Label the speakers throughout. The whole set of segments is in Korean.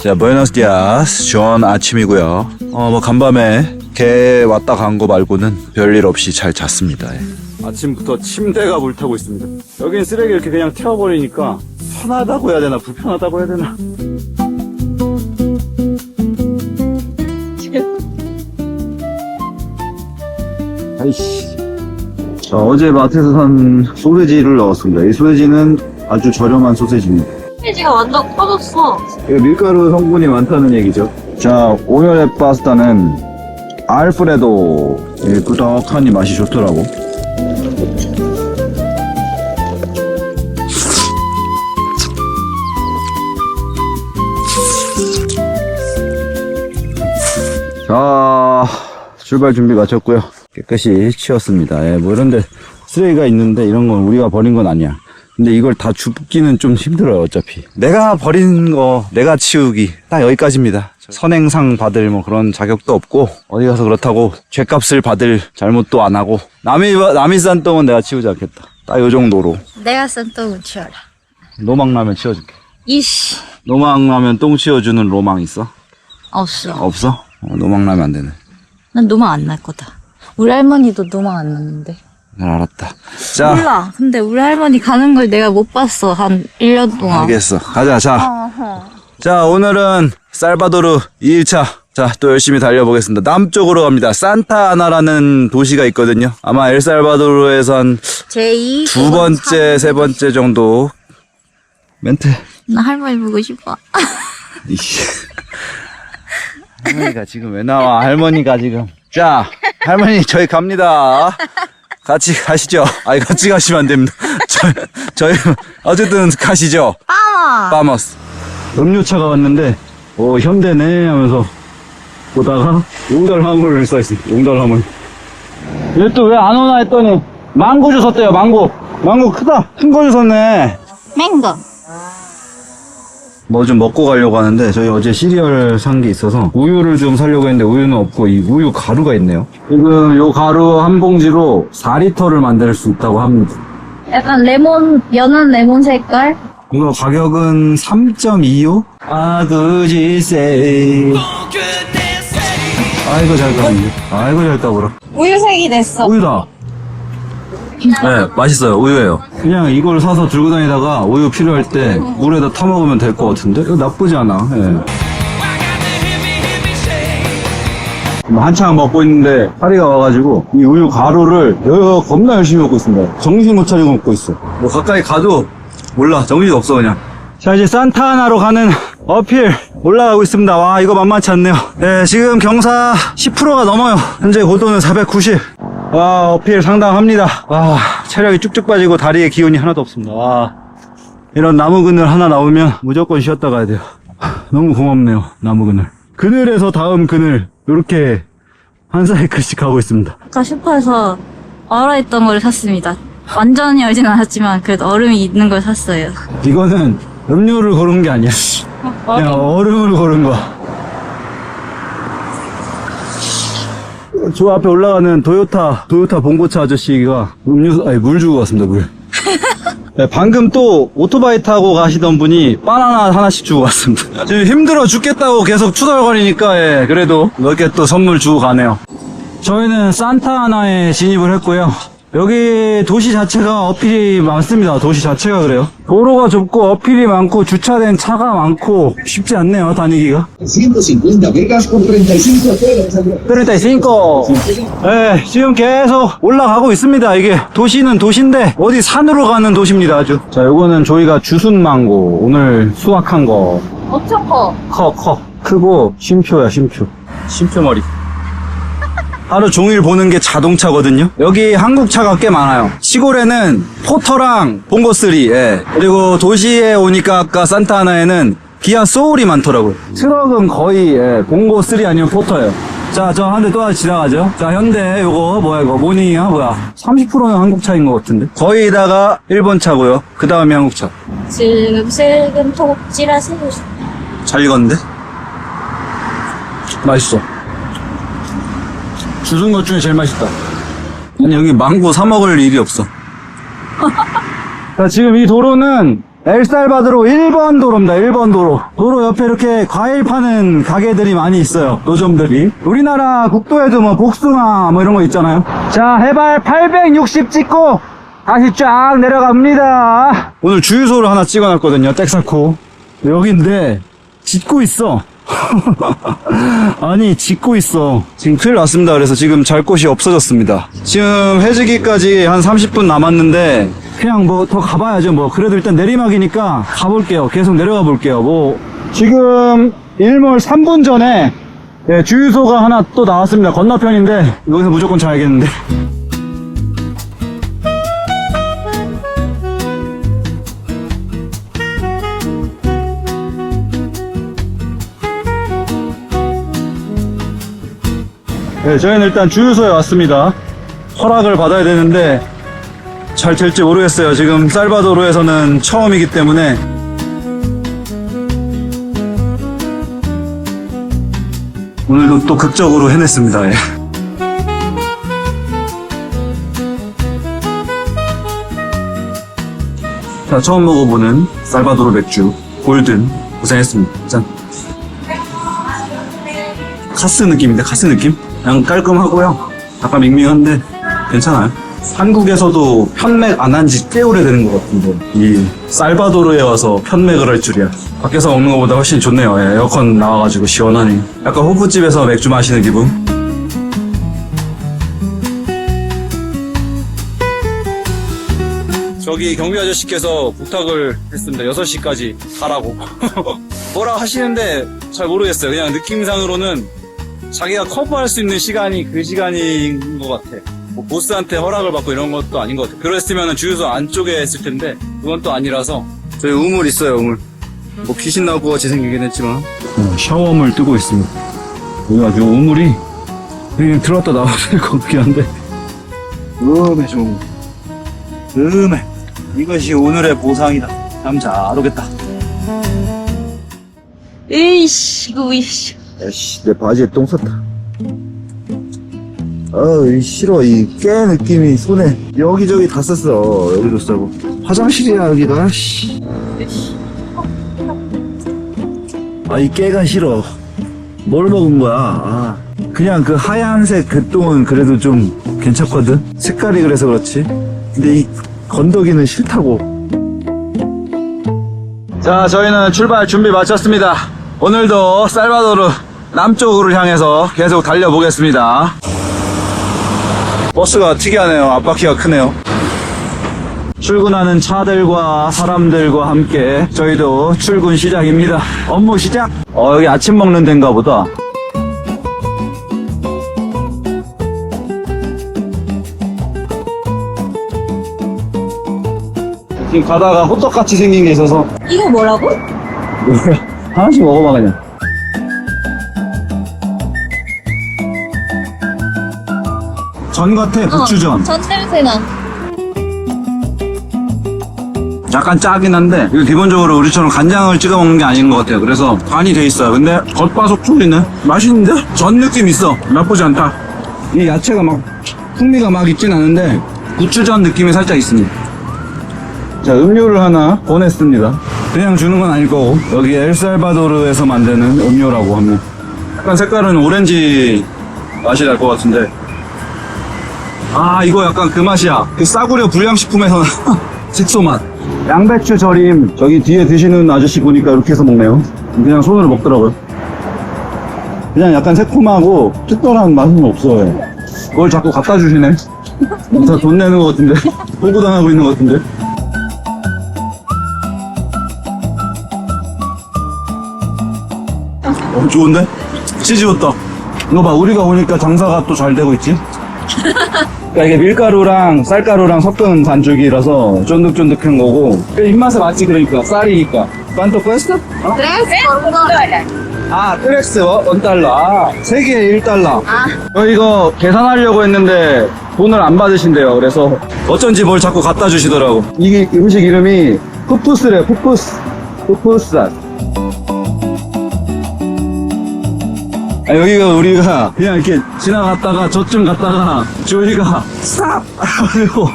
Speaker 1: 자, 부에노스디아스. 좋은 아침이고요. 뭐 간밤에 개 왔다 간 거 말고는 별일 없이 잘 잤습니다. 예. 아침부터 침대가 불타고 있습니다. 여긴 쓰레기 이렇게 그냥 태워버리니까 편하다고 해야 되나 불편하다고 해야 되나. 아이씨. 자, 어제 마트에서 산 소세지를 넣었습니다. 이 소세지는 아주 저렴한 소세지입니다.
Speaker 2: 소세지가 완전 커졌어.
Speaker 1: 이거 밀가루 성분이 많다는 얘기죠. 자, 오늘의 파스타는 알프레도. 꾸덕하니 맛이 좋더라고. 자, 출발 준비 마쳤고요. 깨끗이 치웠습니다. 예, 뭐 이런데 쓰레기가 있는데 이런 건 우리가 버린 건 아니야. 근데 이걸 다 줍기는 좀 힘들어요. 어차피 내가 버린 거 내가 치우기 딱 여기까지입니다. 선행상 받을 뭐 그런 자격도 없고 어디 가서 그렇다고 죗값을 받을 잘못도 안 하고 남이 싼 똥은 내가 치우지 않겠다. 딱 요 정도로.
Speaker 2: 내가 쓴 똥은 치워라.
Speaker 1: 로망라면 치워줄게.
Speaker 2: 이씨.
Speaker 1: 로망라면 똥 치워주는 로망 있어?
Speaker 2: 없어.
Speaker 1: 없어? 로망라면 안 되네.
Speaker 2: 난 노망 안 날 거다. 우리 할머니도 노망 안 났는데.
Speaker 1: 잘 알았다. 자,
Speaker 2: 몰라. 근데 우리 할머니 가는 걸 내가 못 봤어. 한 1년 동안.
Speaker 1: 알겠어. 가자. 자,
Speaker 2: 어허.
Speaker 1: 자, 오늘은 살바도르 2일차. 자, 또 열심히 달려보겠습니다. 남쪽으로 갑니다. 산타아나라는 도시가 있거든요. 아마 엘살바도르에서 한
Speaker 2: 제2
Speaker 1: 두 번째, 세 번째 정도. 멘트.
Speaker 2: 나 할머니 보고 싶어.
Speaker 1: 이씨. 할머니가 지금 왜 나와? 할머니가 지금. 자, 할머니 저희 갑니다. 같이 가시죠. 아니, 같이 가시면 안 됩니다. 저희 어쨌든 가시죠.
Speaker 2: 빠마.
Speaker 1: 파머스. 음료차가 왔는데 현대네 하면서 보다가 용달화물을 써있습니다. 용달화물. 얘 또 왜 안 오나 했더니 망고 주웠대요. 망고 크다. 큰 거 주웠네.
Speaker 2: 맹거.
Speaker 1: 뭐 좀 먹고 가려고 하는데 저희 어제 시리얼 산 게 있어서 우유를 좀 사려고 했는데 우유는 없고 이 우유 가루가 있네요. 지금 요 가루 한 봉지로 4리터를 만들 수 있다고 합니다.
Speaker 2: 약간 레몬, 연한 레몬 색깔?
Speaker 1: 이거 가격은 3.25? 아그지세. 아이고 잘 까는데. 아이고 잘 까불어.
Speaker 2: 우유색이 됐어.
Speaker 1: 우유다. 네, 맛있어요. 우유예요. 그냥 이걸 사서 들고 다니다가 우유 필요할 때 물에다 타 먹으면 될 것 같은데? 이거 나쁘지 않아. 예. 한창 먹고 있는데 파리가 와가지고 이 우유 가루를 겁나 열심히 먹고 있습니다. 정신 못 차리고 먹고 있어. 뭐 가까이 가도 몰라. 정신 없어 그냥. 자, 이제 산타아나로 가는 어필 올라가고 있습니다. 와, 이거 만만치 않네요. 네, 지금 경사 10%가 넘어요. 현재 고도는 490. 와, 어필 상당합니다. 와, 체력이 쭉쭉 빠지고 다리에 기운이 하나도 없습니다. 와, 이런 나무 그늘 하나 나오면 무조건 쉬었다 가야 돼요. 너무 고맙네요, 나무 그늘. 그늘에서 다음 그늘, 요렇게 한 사이클씩 가고 있습니다.
Speaker 2: 아까 슈퍼에서 얼어있던 걸 샀습니다. 완전히 얼진 않았지만 그래도 얼음이 있는 걸 샀어요.
Speaker 1: 이거는 음료를 고른 게 아니야. 그냥 얼음을 고른 거야. 저 앞에 올라가는 도요타 봉고차 아저씨가 물 주고 갔습니다, 물. 네, 방금 또 오토바이 타고 가시던 분이 바나나 하나씩 주고 갔습니다. 지금 힘들어 죽겠다고 계속 투덜거리니까, 예, 그래도 몇 개 또 선물 주고 가네요. 저희는 산타아나에 진입을 했고요. 여기 도시 자체가 어필이 많습니다. 도시 자체가 그래요. 도로가 좁고 어필이 많고 주차된 차가 많고 쉽지 않네요, 다니기가.
Speaker 3: 150 megas por 35 euros.
Speaker 1: 35. 네, 지금 계속 올라가고 있습니다. 이게 도시는 도시인데 어디 산으로 가는 도시입니다, 아주. 자, 요거는 저희가 주순 망고 오늘 수확한 거.
Speaker 2: 엄청 커.
Speaker 1: 커. 크고 쉼표야, 쉼표. 쉼표 머리. 하루 종일 보는 게 자동차거든요. 여기 한국 차가 꽤 많아요. 시골에는 포터랑 봉고3, 예. 그리고 도시에 오니까 아까 산타아나에는 기아 소울이 많더라고요. 트럭은 거의 봉고3 아니면 포터예요. 자, 저 한 대 또 하나 지나가죠. 자, 현대 요거 뭐야 이거 모닝이야 뭐야. 30%는 한국 차인 것 같은데. 거의다가 일본 차고요. 그 다음이 한국 차.
Speaker 2: 슬금슬금 톡질하세요.
Speaker 1: 잘 익었는데? 맛있어. 주순 것 중에 제일 맛있다. 아니, 여기 망고 사 먹을 일이 없어. 자, 지금 이 도로는 엘살바도르 1번 도로입니다. 1번 도로. 도로 옆에 이렇게 과일 파는 가게들이 많이 있어요. 노점들이. 우리나라 국도에도 뭐 복숭아 뭐 이런 거 있잖아요. 자, 해발 860 찍고 다시 쫙 내려갑니다. 오늘 주유소를 하나 찍어놨거든요. 텍사코. 여기인데 짓고 있어. 아니, 짓고 있어. 지금 큰일 났습니다. 그래서 지금 잘 곳이 없어졌습니다. 지금 해지기까지 한 30분 남았는데 그냥 뭐 더 가봐야죠. 뭐 그래도 일단 내리막이니까 가볼게요. 계속 내려가 볼게요. 뭐 지금 일몰 3분 전에 주유소가 하나 또 나왔습니다. 건너편인데 여기서 무조건 자야겠는데. 네, 저희는 일단 주유소에 왔습니다. 허락을 받아야 되는데 잘 될지 모르겠어요. 지금 살바도르에서는 처음이기 때문에. 오늘도 또 극적으로 해냈습니다. 예. 자, 처음 먹어보는 살바도르 맥주 골든 고생했습니다. 짠. 카스 느낌인데, 카스 느낌? 그냥 깔끔하고요. 약간 밍밍한데 괜찮아요. 한국에서도 편맥 안 한 지 꽤 오래되는 것 같은데 이 살바도르에 와서 편맥을 할 줄이야. 밖에서 먹는 것보다 훨씬 좋네요. 예, 에어컨 나와가지고 시원하니. 약간 호프집에서 맥주 마시는 기분. 저기 경비 아저씨께서 부탁을 했습니다. 6시까지 가라고. 뭐라 하시는데 잘 모르겠어요. 그냥 느낌상으로는 자기가 커버할 수 있는 시간이 그 시간인 것 같아. 뭐 보스한테 허락을 받고 이런 것도 아닌 것 같아. 그랬으면 주유소 안쪽에 했을 텐데 그건 또 아니라서. 저희 우물 있어요, 우물. 뭐 귀신 나올 것 같이 생기긴 했지만 샤워물 뜨고 있습니다. 여기 아주 우물이 그냥 들어왔다 나와야 될 것 같긴 한데 음해 좀 음해. 이것이 오늘의 보상이다. 참 잘 오겠다.
Speaker 2: 으이씨, 이거 으이씨.
Speaker 1: 야씨, 내 바지에 똥 쌌다. 싫어. 이 깨 느낌이 손에 여기저기 다 썼어. 여기도 쓰고. 화장실이야, 여기가. 씨. 이 깨가 싫어. 뭘 먹은 거야? 그냥 그 하얀색 그 똥은 그래도 좀 괜찮거든? 색깔이 그래서 그렇지. 근데 이 건더기는 싫다고. 자, 저희는 출발 준비 마쳤습니다. 오늘도 살바도르 남쪽으로 향해서 계속 달려보겠습니다. 버스가 특이하네요. 앞바퀴가 크네요. 출근하는 차들과 사람들과 함께 저희도 출근 시작입니다. 업무 시작! 여기 아침 먹는 데인가 보다. 지금 가다가 호떡같이 생긴 게 있어서
Speaker 2: 이거 뭐라고?
Speaker 1: 하나씩 먹어봐 그냥. 전 같아. 부추전.
Speaker 2: 전 냄새나.
Speaker 1: 약간 짜긴 한데 이거 기본적으로 우리처럼 간장을 찍어 먹는 게 아닌 것 같아요. 그래서 간이 돼 있어요. 근데 겉바속촉이네. 맛있는데? 전 느낌 있어. 나쁘지 않다. 이 야채가 막 풍미가 막 있진 않은데 부추전 느낌이 살짝 있습니다. 자, 음료를 하나 보냈습니다. 그냥 주는 건 아닐 거고 여기 엘살바도르에서 만드는 음료라고 하면 약간 색깔은 오렌지 맛이 날 것 같은데 이거 약간 그 맛이야. 그 싸구려 불량식품에서 색소 맛. 양배추 절임. 저기 뒤에 드시는 아저씨 보니까 이렇게 해서 먹네요. 그냥 손으로 먹더라고요. 그냥 약간 새콤하고 특별한 맛은 없어요. 그걸 자꾸 갖다 주시네. 다 돈 내는 것 같은데. 홍보당하고 있는 것 같은데. 좋은데? 치즈호떡. 이거 봐, 우리가 오니까 장사가 또 잘 되고 있지? 그러니까 이게 밀가루랑 쌀가루랑 섞은 반죽이라서 쫀득쫀득한 거고 입맛에 맞지. 그러니까 쌀이니까. ¿Cuánto cuesta? $3 $1. 3개에 $1. 이거 계산하려고 했는데 돈을 안 받으신대요. 그래서 어쩐지 뭘 자꾸 갖다 주시더라고. 이게 음식 이름이 푸푸스래. 푸푸스. 여기가 우리가 그냥 이렇게 지나갔다가 저쯤 갔다가 저희가 싹! 하고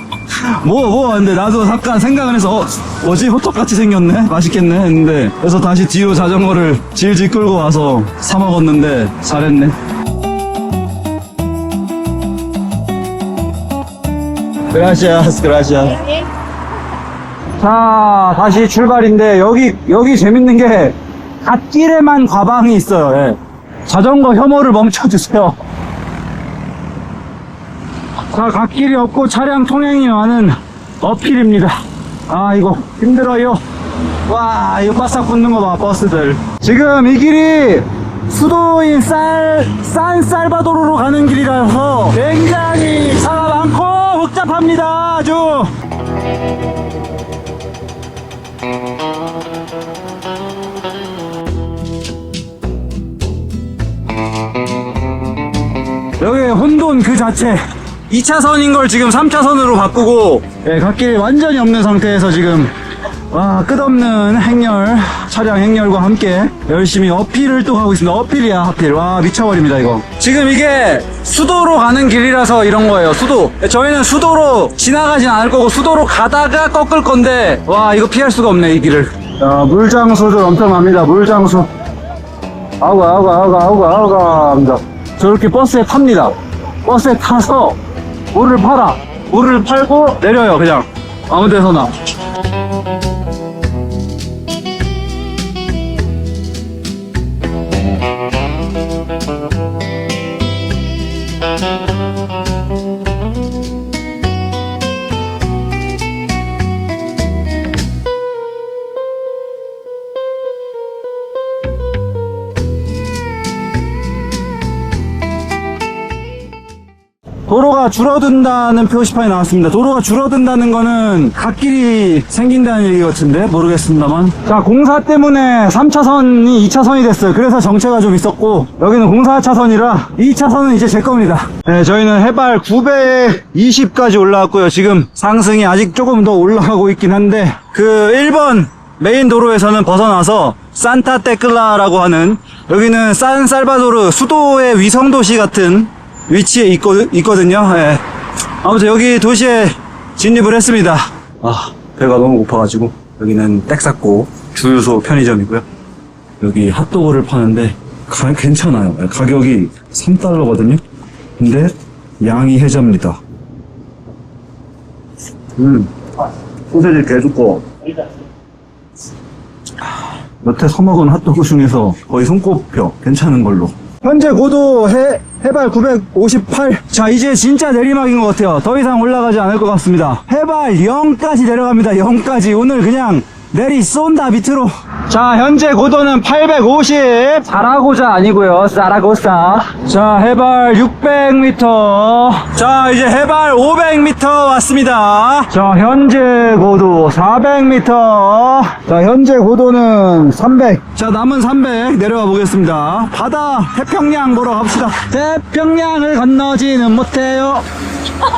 Speaker 1: 근데 나도 잠깐 생각을 해서, 뭐지? 호떡같이 생겼네? 맛있겠네? 했는데, 그래서 다시 뒤로 자전거를 질질 끌고 와서 사먹었는데, 잘했네. Gracias, gracias. 자, 다시 출발인데, 여기 재밌는 게, 갓길에만 과방이 있어요. 예. 자전거 혐오를 멈춰주세요. 자, 갓길이 없고 차량 통행이 많은 어필입니다. 아, 이거 힘들어요. 와, 이거 바싹 붙는 거 봐, 버스들. 지금 이 길이 수도인 산살바도르로 가는 길이라서 굉장히 차가 많고 복잡합니다. 아주. 여기 혼돈 그 자체. 2차선인 걸 지금 3차선으로 바꾸고, 예, 갓길이 완전히 없는 상태에서 지금, 와, 끝없는 행렬, 차량 행렬과 함께 열심히 어필을 또 하고 있습니다. 어필이야, 하필. 와, 미쳐버립니다, 이거. 지금 이게 수도로 가는 길이라서 이런 거예요, 수도. 저희는 수도로 지나가진 않을 거고, 수도로 가다가 꺾을 건데, 와, 이거 피할 수가 없네, 이 길을. 자, 물장수들 엄청납니다, 물장수. 아우가 합니다. 저렇게 버스에 탑니다. 버스에 타서 물을 팔아. 물을 팔고 내려요, 그냥. 아무 데서나. 도로가 줄어든다는 표시판이 나왔습니다. 도로가 줄어든다는 거는 갓길이 생긴다는 얘기 같은데 모르겠습니다만. 자, 공사 때문에 3차선이 2차선이 됐어요. 그래서 정체가 좀 있었고, 여기는 공사 차선이라 2차선은 이제 제 겁니다. 네, 저희는 해발 920까지 올라왔고요. 지금 상승이 아직 조금 더 올라가고 있긴 한데, 그 1번 메인 도로에서는 벗어나서 산타테클라라고 하는, 여기는 산살바도르 수도의 위성도시 같은 위치에 있거든요. 예. 아무튼 여기 도시에 진입을 했습니다. 아, 배가 너무 고파가지고. 여기는 땡쌌고 주유소 편의점이고요. 여기 핫도그를 파는데 괜찮아요. 가격이 3달러거든요. 근데 양이 해자입니다. 소세지 개두꺼워. 여태 서먹은 핫도그 중에서 거의 손꼽혀. 괜찮은 걸로. 현재 고도 해발 958. 자, 이제 진짜 내리막인 것 같아요. 더 이상 올라가지 않을 것 같습니다. 해발 0까지 내려갑니다. 0까지. 오늘 그냥 내리 쏜다, 밑으로. 자, 현재 고도는 850. 자라고자 아니고요, 자라고사. 자, 해발 600m. 자, 이제 해발 500m 왔습니다. 자, 현재 고도 400m. 자, 현재 고도는 300. 자, 남은 300 내려가 보겠습니다. 바다, 태평양 보러 갑시다. 태평양을 건너지는 못해요.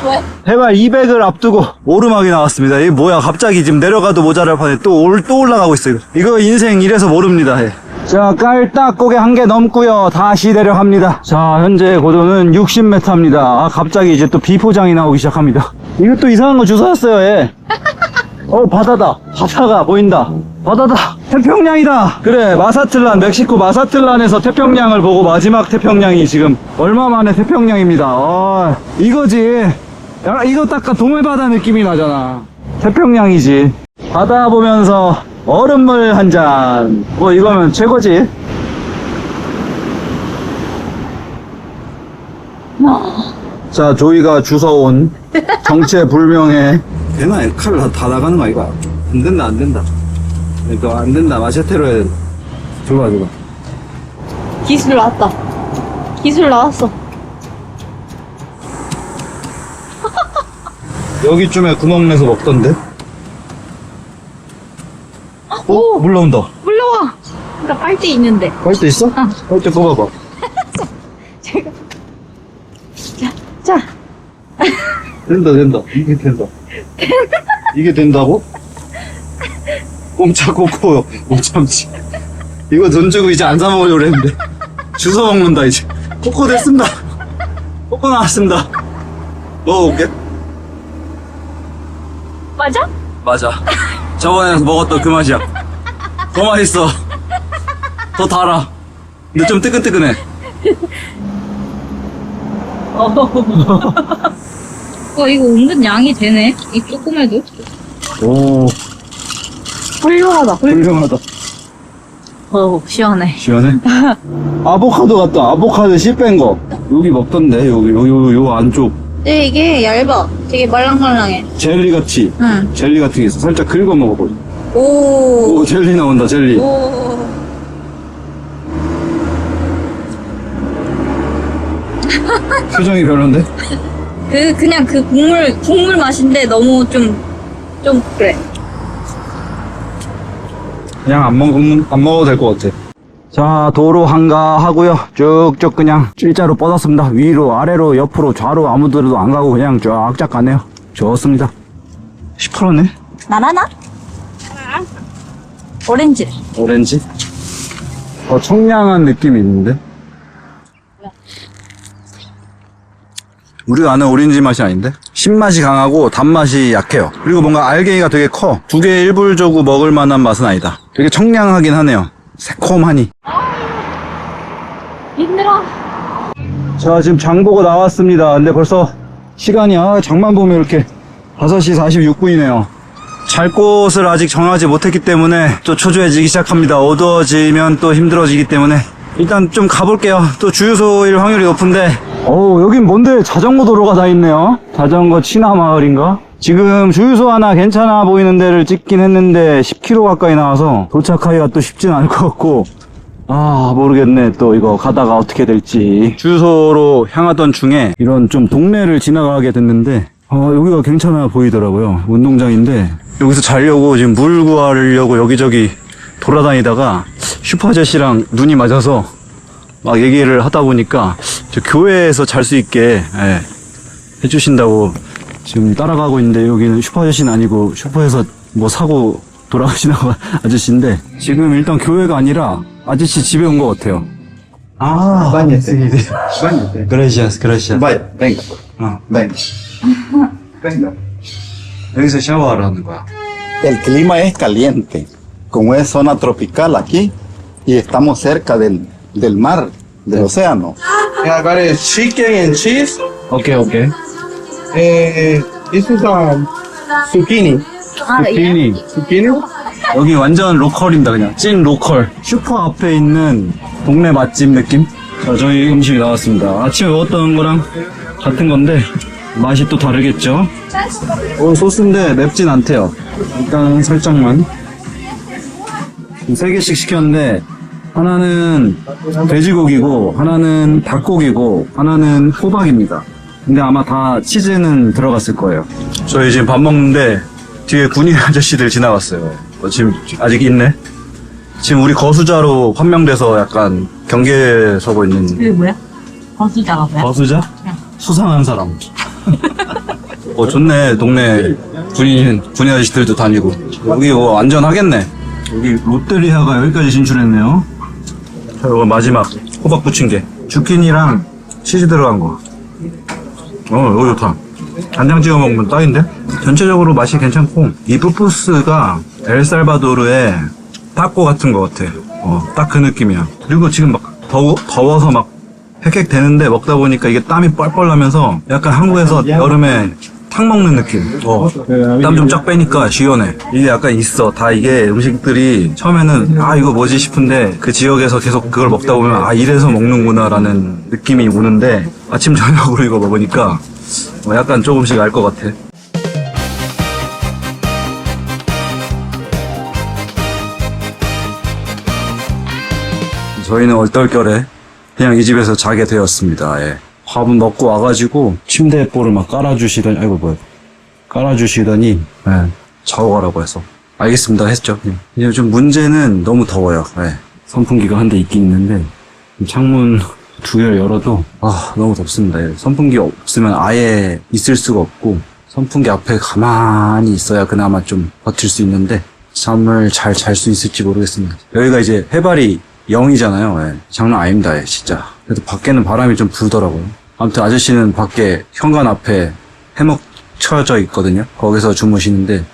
Speaker 1: 왜? 해발 200을 앞두고 오르막이 나왔습니다. 이게 뭐야, 갑자기 지금 내려가도 모자랄 판에 또 올라가고 있어요. 이거 인생 이래서 모릅니다. 예. 자, 깔딱고개 한 개 넘고요. 다시 내려갑니다. 자, 현재 고도는 60m입니다. 아, 갑자기 이제 또 비포장이 나오기 시작합니다. 이것도 이상한 거 주워왔어요. 예. 바다다. 바다가 보인다. 바다다. 태평양이다. 그래, 마사틀란, 멕시코 마사틀란에서 태평양을 보고 마지막 태평양이 지금 얼마 만에 태평양입니다. 이거지. 야, 이거 딱 동해바다 느낌이 나잖아. 태평양이지. 바다 보면서 얼음물 한 잔. 이거면 최고지. 자, 조이가 주워온 정체불명의. 되나? 칼 다 나가는 거 아이가? 안 된다. 이거 안 된다. 마체테로 해야 된다. 줘봐.
Speaker 2: 기술 나왔다. 기술 나왔어.
Speaker 1: 여기쯤에 구멍 내서 먹던데?
Speaker 2: 오!
Speaker 1: 물 나온다.
Speaker 2: 올라와. 나 빨대 있는데.
Speaker 1: 빨대 있어? 빨대 뽑아봐.
Speaker 2: 제가. 자.
Speaker 1: 된다. 이게 된다. 이게 된다고? 꼼짝 코코 못 참지. 이거 돈 주고 이제 안 사먹으려고 했는데. 주워 먹는다, 이제. 코코 됐습니다. 코코 나왔습니다. 먹어볼게.
Speaker 2: 맞아?
Speaker 1: 맞아. 저번에 먹었던 그 맛이야. 더 맛있어. 더 달아. 근데 좀 뜨끈뜨끈해.
Speaker 2: 이거 은근 양이 되네. 이 조금해도.
Speaker 1: 오,
Speaker 2: 훌륭하다.
Speaker 1: 훌륭하다.
Speaker 2: 시원해.
Speaker 1: 시원해? 아보카도 같다. 아보카도 씨 뺀 거. 여기 먹던데, 요 안쪽.
Speaker 2: 근데 이게 얇아. 되게 말랑말랑해.
Speaker 1: 젤리 같이.
Speaker 2: 응.
Speaker 1: 젤리 같은 게 있어. 살짝 긁어 먹어보자.
Speaker 2: 오.
Speaker 1: 오, 젤리 나온다, 젤리.
Speaker 2: 오.
Speaker 1: 표정이 별론데?
Speaker 2: 그냥 그 국물 맛인데 너무 좀 그래.
Speaker 1: 그냥 안 먹어도 될 것 같아. 자, 도로 한가하고요. 쭉쭉 그냥 일자로 뻗었습니다. 위로, 아래로, 옆으로, 좌로 아무데도 안 가고 그냥 쫙쫙 가네요. 좋습니다. 10%네?
Speaker 2: 나나나? 오렌지.
Speaker 1: 오렌지? 청량한 느낌이 있는데? 우리가 아는 오렌지 맛이 아닌데? 신맛이 강하고 단맛이 약해요. 그리고 뭔가 알갱이가 되게 커. 두 개 일불 주고 먹을 만한 맛은 아니다. 되게 청량하긴 하네요. 새콤하니.
Speaker 2: 힘들어.
Speaker 1: 자, 지금 장 보고 나왔습니다. 근데 벌써 시간이, 장만 보면 이렇게 5시 46분이네요. 잘 곳을 아직 정하지 못했기 때문에 또 초조해지기 시작합니다. 어두워지면 또 힘들어지기 때문에 일단 좀 가볼게요. 또 주유소일 확률이 높은데. 여긴 뭔데 자전거 도로가 다 있네요. 자전거 친화마을인가? 지금 주유소 하나 괜찮아 보이는 데를 찍긴 했는데 10km 가까이 나와서 도착하기가 또 쉽진 않을 것 같고, 모르겠네. 또 이거 가다가 어떻게 될지. 주유소로 향하던 중에 이런 좀 동네를 지나가게 됐는데 여기가 괜찮아 보이더라고요. 운동장인데 여기서 자려고 지금 물 구하려고 여기저기 돌아다니다가 슈퍼 아저씨랑 눈이 맞아서 막 얘기를 하다 보니까 저 교회에서 잘 수 있게 해주신다고 지금 따라가고 있는데, 여기는 슈퍼 아저씨는 아니고 슈퍼에서 뭐 사고 돌아가시나봐 아저씨인데, 지금 일단 교회가 아니라 아저씨 집에 온 것 같아요.
Speaker 3: Báñate.
Speaker 1: 그라시아스, 그라시아스.
Speaker 3: Vaya, venga. Venga. Venga.
Speaker 1: 여기서 샤워하러 하는 거야.
Speaker 4: El clima es caliente, como es zona tropical aquí y estamos cerca del mar, del océano.
Speaker 3: I got a chicken and cheese.
Speaker 1: 오케이.
Speaker 3: This is zucchini.
Speaker 1: 비니.
Speaker 3: Zucchini?
Speaker 1: 여기 완전 로컬입니다. 그냥 찐 로컬. 슈퍼 앞에 있는 동네 맛집 느낌? 자, 저희 음식이 나왔습니다. 아침에 먹었던 거랑 같은 건데 맛이 또 다르겠죠? 소스인데 맵진 않대요. 일단 살짝만. 3개씩 시켰는데 하나는 돼지고기고 하나는 닭고기고 하나는 호박입니다. 근데 아마 다 치즈는 들어갔을 거예요. 저희 지금 밥 먹는데 뒤에 군인 아저씨들 지나갔어요. 지금 아직 있네. 지금 우리 거수자로 판명돼서 약간 경계에 서고 있는.
Speaker 2: 그게 뭐야? 거수자가 뭐야?
Speaker 1: 거수자? 수상한 사람. 좋네. 동네 군인 아저씨들도 다니고. 여기 안전하겠네. 여기 롯데리아가 여기까지 진출했네요. 자, 이거 마지막 호박 부친 게 주키니랑 치즈 들어간 거. 이거 좋다. 간장 찍어 먹으면 딱인데? 전체적으로 맛이 괜찮고, 이 푸푸스가 엘살바도르의 타코 같은 거 같아. 딱 그 느낌이야. 그리고 지금 막 더워서 막 헥헥 되는데 먹다 보니까 이게 땀이 뻘뻘 나면서 약간 한국에서 여름에 탕 먹는 느낌. 땀 좀 쫙 빼니까 시원해. 이게 약간 있어. 다 이게 음식들이 처음에는 이거 뭐지 싶은데 그 지역에서 계속 그걸 먹다 보면 이래서 먹는구나 라는 느낌이 오는데, 아침 저녁으로 이거 먹으니까 약간 조금씩 알 것 같아. 저희는 얼떨결에 그냥 이 집에서 자게 되었습니다. 예. 밥은 먹고 와가지고 침대에 볼을 막 깔아주시더니, 깔아주시더니 자고 가라고 해서 알겠습니다 했죠. 이제 좀 문제는 너무 더워요. 선풍기가 한 대 있긴 있는데 창문 2개 열어도 너무 덥습니다. 선풍기 없으면 아예 있을 수가 없고, 선풍기 앞에 가만히 있어야 그나마 좀 버틸 수 있는데 잠을 잘 잘 수 있을지 모르겠습니다. 여기가 이제 해발이 0이잖아요. 장난 아닙니다. 진짜. 그래도 밖에는 바람이 좀 불더라고요. 아무튼 아저씨는 밖에 현관 앞에 해먹 쳐져 있거든요. 거기서 주무시는데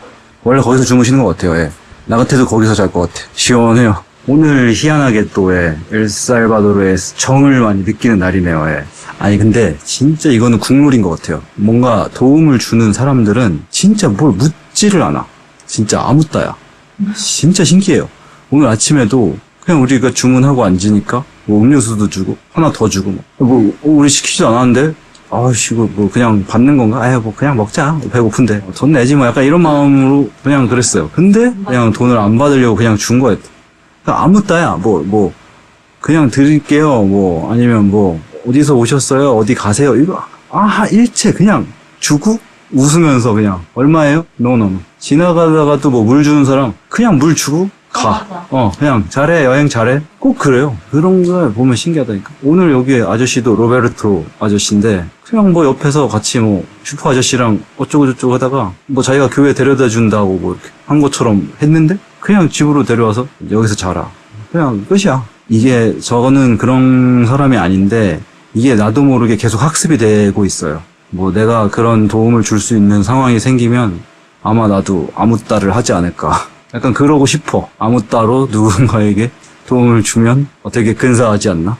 Speaker 1: 원래 거기서 주무시는 것 같아요. 예. 나 같아도 거기서 잘 것 같아. 시원해요. 오늘 희한하게 또 엘살바도르의 정을 많이 느끼는 날이네요. 예. 아니 근데 진짜 이거는 국룰인 것 같아요. 뭔가 도움을 주는 사람들은 진짜 뭘 묻지를 않아. 진짜 아무 따야. 진짜 신기해요. 오늘 아침에도 그냥 우리가 주문하고 앉으니까 뭐 음료수도 주고 하나 더 주고 우리 시키지도 않았는데 아씨 이거 뭐 그냥 받는 건가? 아유 뭐 그냥 먹자. 배고픈데 돈 내지 뭐 약간 이런 마음으로 그냥 그랬어요. 근데 그냥 돈을 안 받으려고 그냥 준 거예요. 그러니까 아무 따야 뭐 그냥 드릴게요. 뭐 아니면 뭐 어디서 오셨어요? 어디 가세요? 이거 일체 그냥 주고 웃으면서 그냥 얼마예요? 노노노. 지나가다가 또 뭐 물 주는 사람 그냥 물 주고 가. 그냥 잘해 여행 잘해. 꼭 그래요. 그런 걸 보면 신기하다니까. 오늘 여기 아저씨도 로베르토 아저씨인데 그냥 뭐 옆에서 같이 뭐 슈퍼 아저씨랑 어쩌고 저쩌고 하다가 뭐 자기가 교회 데려다 준다고 뭐 이렇게 한 것처럼 했는데 그냥 집으로 데려와서 여기서 자라. 그냥 끝이야. 이게 저거는 그런 사람이 아닌데 이게 나도 모르게 계속 학습이 되고 있어요. 뭐 내가 그런 도움을 줄 수 있는 상황이 생기면 아마 나도 아무따를 하지 않을까. 약간 그러고 싶어. 아무따로 누군가에게 도움을 주면 되게 근사하지 않나?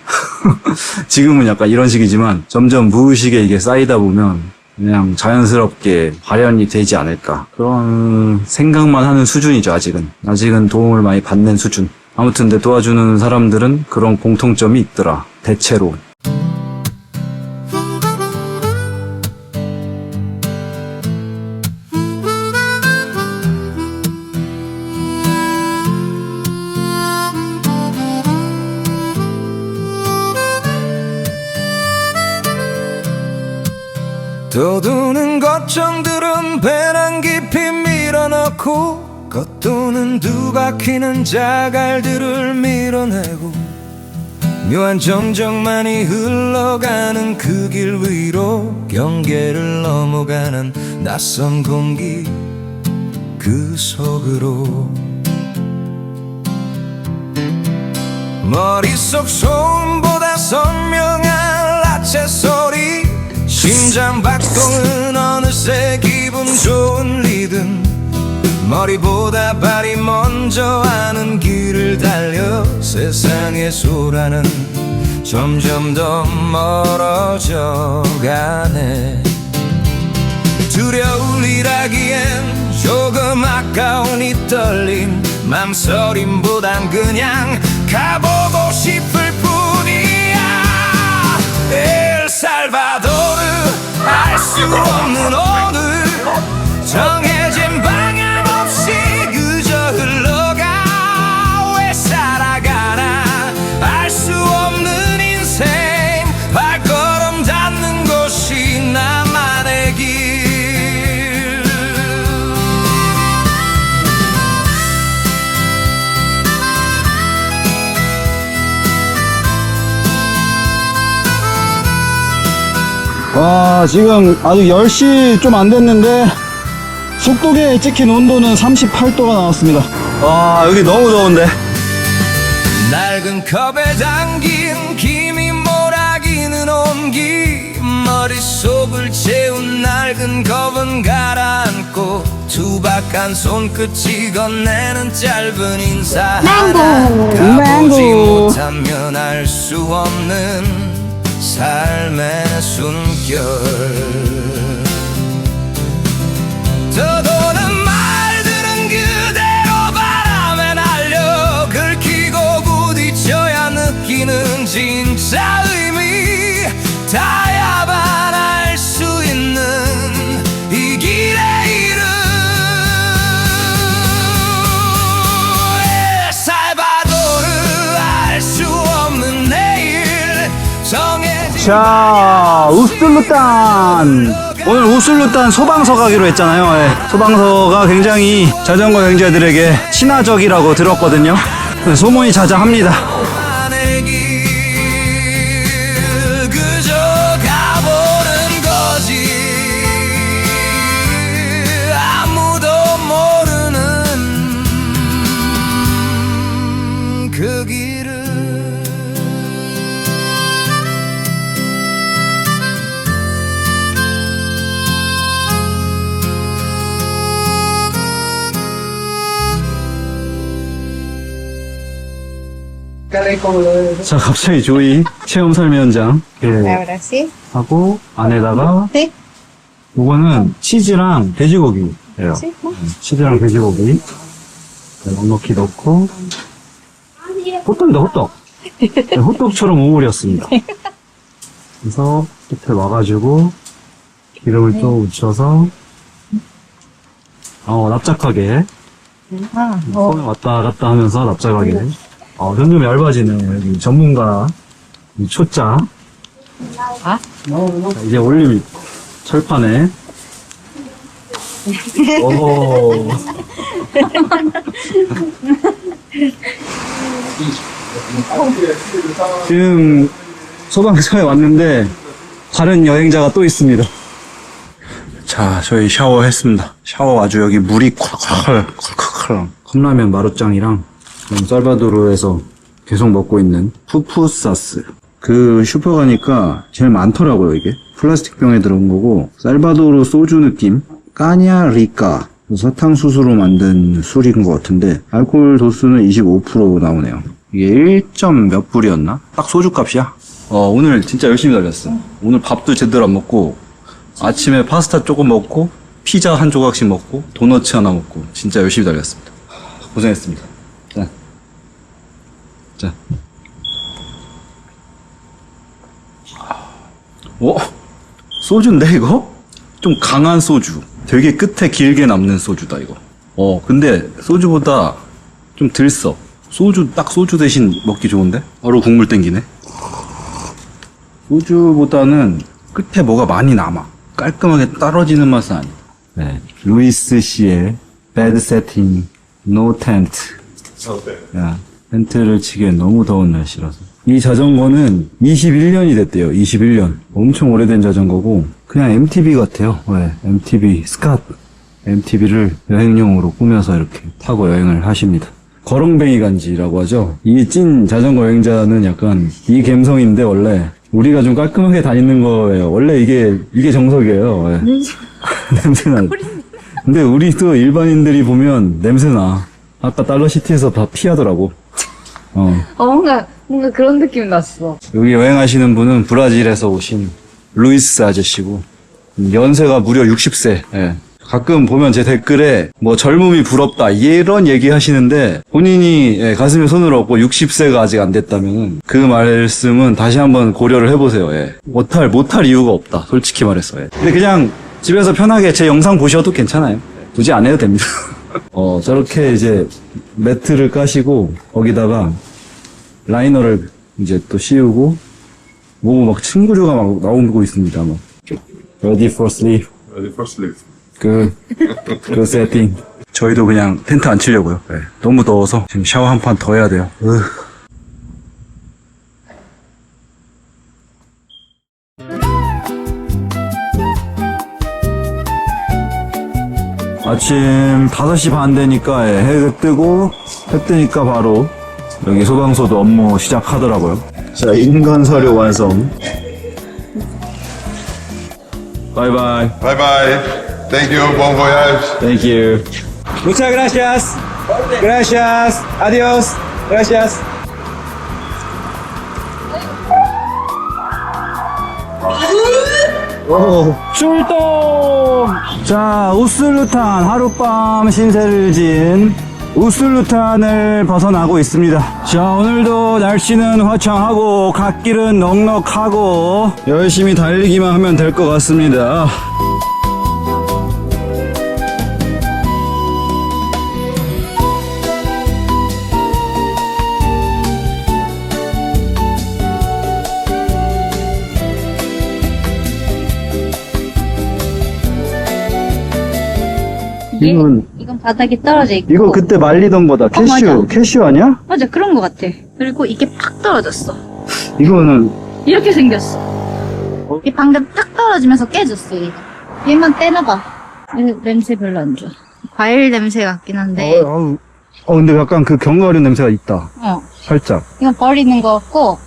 Speaker 1: 지금은 약간 이런 식이지만 점점 무의식에 이게 쌓이다 보면 그냥 자연스럽게 발현이 되지 않을까. 그런 생각만 하는 수준이죠, 아직은. 아직은 도움을 많이 받는 수준. 아무튼 내 도와주는 사람들은 그런 공통점이 있더라. 대체로.
Speaker 5: 떠도는 거청들은 배낭 깊이 밀어넣고 겉도는 두 바퀴는 자갈들을 밀어내고 묘한 정적만이 흘러가는 그 길 위로 경계를 넘어가는 낯선 공기 그 속으로 머릿속 소음보다 선명한 라체 소리 심장 박동은 어느새 기분 좋은 리듬 머리보다 발이 먼저 하는 길을 달려 세상의 소라는 점점 더 멀어져 가네 두려울 일하기엔 조금 아까운 이 떨림 맘서림보단 그냥 가보고 싶을 뿐이야 엘살바도르 알 수 없는 오늘 정해진 방향 없이 그저 흘러가 왜 살아가나 알 수 없는 인생 발걸음 닿는 곳이 나만의 길
Speaker 1: 와, 지금 아직 10시 좀 안 됐는데 속도계에 찍힌 온도는 38도가 나왔습니다. 와, 여기 너무 더운데.
Speaker 5: 낡은 컵에 담긴 김이 몰아기는 온기 머릿속을 채운 낡은 컵은 가라앉고 투박한 손끝이 건네는 짧은 인사 하나 가보지 못하면 알 수 없는 삶의 숨결 떠도는 말들은 그대로 바람에 날려 긁히고 부딪혀야 느끼는 진짜 의미 다야만 알 수 있는 이 길의 이름 엘살바도르 알 수 없는 내일
Speaker 1: 자, 우슬루탄. 오늘 우슬루탄 소방서 가기로 했잖아요. 예. 소방서가 굉장히 자전거 경자들에게 친화적이라고 들었거든요. 소문이 자자합니다.
Speaker 5: 나의 길 그저 가보는 거지 아무도 모르는 그 길을
Speaker 1: 자, 갑자기 조이 체험 삶의 현장 이렇게
Speaker 6: Ahora sí.
Speaker 1: 하고 안에다가
Speaker 6: Sí.
Speaker 1: 이거는 치즈랑 돼지고기예요.
Speaker 6: Sí.
Speaker 1: 치즈랑 돼지고기 넉넉히 넣고 호떡이다 호떡. 네, 호떡처럼 오므렸습니다. 그래서 끝에 와가지고 기름을 또 묻혀서 납작하게 손에 왔다 갔다 하면서 납작하게 점점 얇아지는 여기 전문가 이 초짜 자, 이제 올립니다. 철판에 오. 지금 소방서에 왔는데 다른 여행자가 또 있습니다. 자, 저희 샤워했습니다. 샤워 아주 여기 물이 콸콸콸 컵라면 마루짱이랑 살바도르에서 계속 먹고 있는 푸푸사스. 그 슈퍼 가니까 제일 많더라고요, 이게. 플라스틱 병에 들어온 거고 살바도르 소주 느낌 까냐리까 사탕수수로 만든 술인 것 같은데 알코올 도수는 25% 나오네요. 이게 1점 몇 불이었나? 딱 소주 값이야. 오늘 진짜 열심히 달렸어. 오늘 밥도 제대로 안 먹고 아침에 파스타 조금 먹고 피자 한 조각씩 먹고 도너츠 하나 먹고 진짜 열심히 달렸습니다. 고생했습니다. 자. 소주인데 이거? 좀 강한 소주. 되게 끝에 길게 남는 소주다 이거. 근데 소주보다 좀 덜 써. 딱 소주 대신 먹기 좋은데? 바로 국물 땡기네. 소주보다는 끝에 뭐가 많이 남아. 깔끔하게 떨어지는 맛은 아니야. 네. 루이스 씨의 Bad Setting, No Tent. 야, 텐트를 치기엔 너무 더운 날씨라서. 이 자전거는 21년이 됐대요. 21년. 엄청 오래된 자전거고 그냥 MTB 같아요. 네, MTB, 스캇. MTB를 여행용으로 꾸며서 이렇게 타고 여행을 하십니다. 거렁뱅이 간지라고 하죠. 이 찐 자전거 여행자는 약간 이 감성인데 원래 우리가 좀 깔끔하게 다니는 거예요. 원래 이게 정석이에요. 네. 냄새나. 근데 우리도 일반인들이 보면 냄새나. 아까 달러시티에서 다 피하더라고.
Speaker 6: 뭔가 그런 느낌 났어.
Speaker 1: 여기 여행하시는 분은 브라질에서 오신 루이스 아저씨고 연세가 무려 60세. 예. 가끔 보면 제 댓글에 뭐 젊음이 부럽다 이런 얘기 하시는데 본인이 가슴에 손을 얹고 60세가 아직 안 됐다면 그 말씀은 다시 한번 고려를 해보세요. 예. 못할 이유가 없다. 솔직히 말해서. 예. 근데 그냥 집에서 편하게 제 영상 보셔도 괜찮아요. 굳이 안 해도 됩니다. 저렇게 이제 매트를 까시고 거기다가 라이너를 이제 또 씌우고 막 친구류가 막 나오고 있습니다. 막. Ready for sleep. 그 세팅. 저희도 그냥 텐트 안 치려고요. 네. 너무 더워서 지금 샤워 한 판 더 해야 돼요. 아침 5시 반 되니까 해가 뜨고 해 뜨니까 바로 여기 소방서도 업무 시작하더라고요. 자, 인간 서류 완성. 바이바이.
Speaker 7: Bye bye. Thank you. Bon voyage.
Speaker 1: Thank you. Muchas gracias. Gracias. Adiós. Gracias. 출동! 자, 우슬루탄 하룻밤 신세를 진 우슬루탄을 벗어나고 있습니다. 자, 오늘도 날씨는 화창하고 갓길은 넉넉하고 열심히 달리기만 하면 될 것 같습니다.
Speaker 2: 이건 바닥에 떨어져 있고.
Speaker 1: 이거 그때 말리던 거다.
Speaker 2: 맞아.
Speaker 1: 캐슈 아니야?
Speaker 2: 맞아, 그런 거 같아. 그리고 이게 팍 떨어졌어.
Speaker 1: 이거는
Speaker 2: 이렇게 생겼어. 이게 방금 딱 떨어지면서 깨졌어, 얘가. 얘만 떼나봐. 냄새 별로 안 좋아. 과일 냄새 같긴 한데.
Speaker 1: 근데 약간 그 견과류 냄새가 있다. 살짝.
Speaker 2: 이건 버리는 거 같고,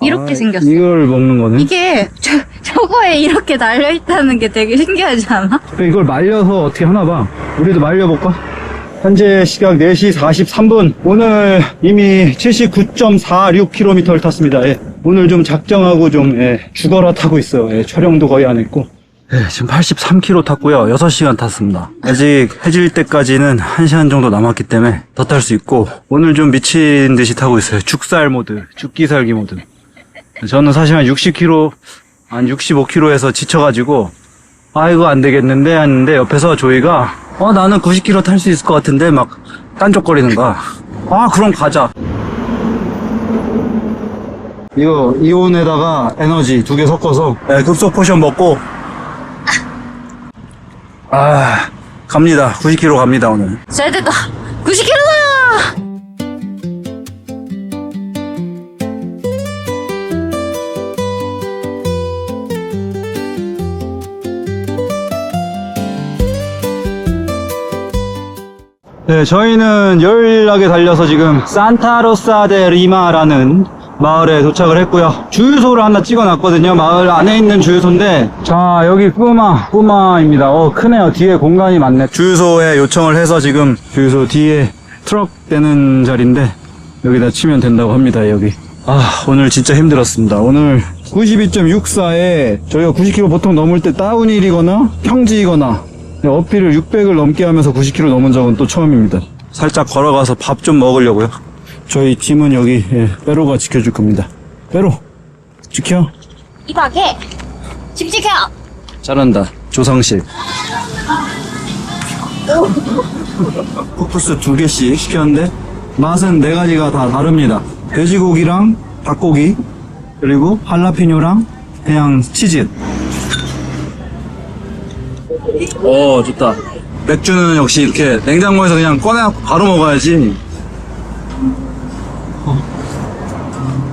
Speaker 2: 이렇게 생겼어.
Speaker 1: 이걸 먹는 거네.
Speaker 2: 이게, 저거에 이렇게 달려있다는 게 되게 신기하지 않아?
Speaker 1: 이걸 말려서 어떻게 하나 봐. 우리도 말려볼까? 현재 시각 4시 43분. 오늘 이미 79.46km를 탔습니다. 예. 오늘 좀 작정하고 좀 죽어라 타고 있어요. 예. 촬영도 거의 안 했고. 네, 지금 83km 탔고요. 6시간 탔습니다. 아직 해질 때까지는 1시간 정도 남았기 때문에 더 탈 수 있고, 오늘 좀 미친 듯이 타고 있어요. 죽살 모드, 죽기 살기 모드. 저는 사실 한 60km, 한 65km에서 지쳐가지고, 아, 이거 안 되겠는데 했는데, 옆에서 조이가, 나는 90km 탈 수 있을 것 같은데, 막 딴적거리는 거야. 아, 그럼 가자. 이거 이온에다가 에너지 2개 섞어서 급속 포션 먹고 갑니다. 90km 갑니다. 오늘
Speaker 2: 잘 됐다. 90km다!
Speaker 1: 네, 저희는 열나게 달려서 지금 산타로사 데 리마라는 마을에 도착을 했고요. 주유소를 하나 찍어놨거든요. 마을 안에 있는 주유소인데, 자, 여기 뿌마입니다. 크네요. 뒤에 공간이 많네. 주유소에 요청을 해서 지금 주유소 뒤에 트럭 대는 자리인데, 여기다 치면 된다고 합니다. 여기. 오늘 진짜 힘들었습니다. 오늘 92.64에 저희가 90km 보통 넘을 때 다운힐이거나 평지이거나 어필을 600을 넘게 하면서 90km 넘은 적은 또 처음입니다. 살짝 걸어가서 밥 좀 먹으려고요. 저희 짐은 여기 빼로가 지켜줄 겁니다. 빼로 지켜.
Speaker 2: 이 가게 집 지켜!
Speaker 1: 잘한다. 조상실. 푸푸스 2개씩 시켰는데 맛은 4가지가 다 다릅니다. 돼지고기랑 닭고기, 그리고 할라피뇨랑 그냥 치즈. 좋다. 맥주는 역시 이렇게 냉장고에서 그냥 꺼내갖고 바로 먹어야지.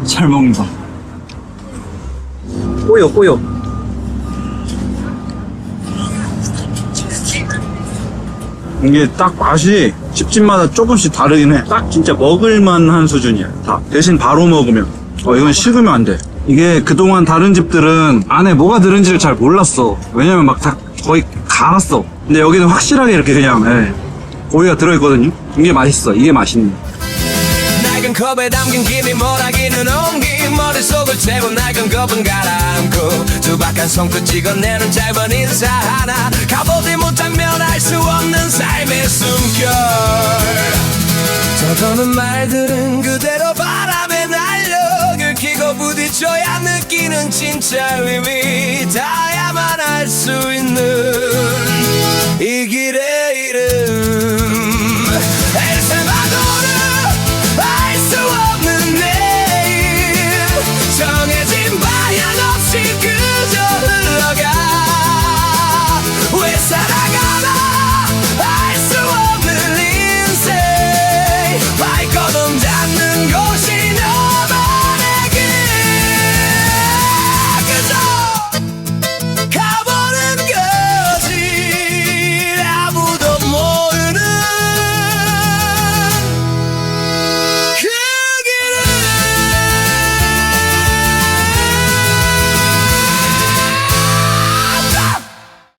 Speaker 1: 잘 먹는다. 꼬요. 이게 딱 맛이 집집마다 조금씩 다르긴 해. 딱 진짜 먹을만한 수준이야. 다. 대신 바로 먹으면. 이건 식으면 안 돼. 이게 그동안 다른 집들은 안에 뭐가 들은지를 잘 몰랐어. 왜냐면 막 다 거의 갈았어. 근데 여기는 확실하게 이렇게 그냥 고기가 들어있거든요. 이게 맛있어. 이게 맛있네.
Speaker 5: 낡은 컵에 담긴 김이 몰아기는 온기 머릿속을 채운 낡은 컵은 가라앉고 투박한 손끝 찍어내는 짧은 인사 하나 가보지 못하면 알 수 없는 삶의 숨결 저도는 말들은 그대로 바람에 날려 긁히고 부딪혀야 느끼는 진짜 의미 닿아야만 알 수 있는 이 길의 이름 엘살바도르 알 수 없는 내일 정해진 방향 없이 그저 흘러가 왜 살아가나 알 수 없는 인생 발걸음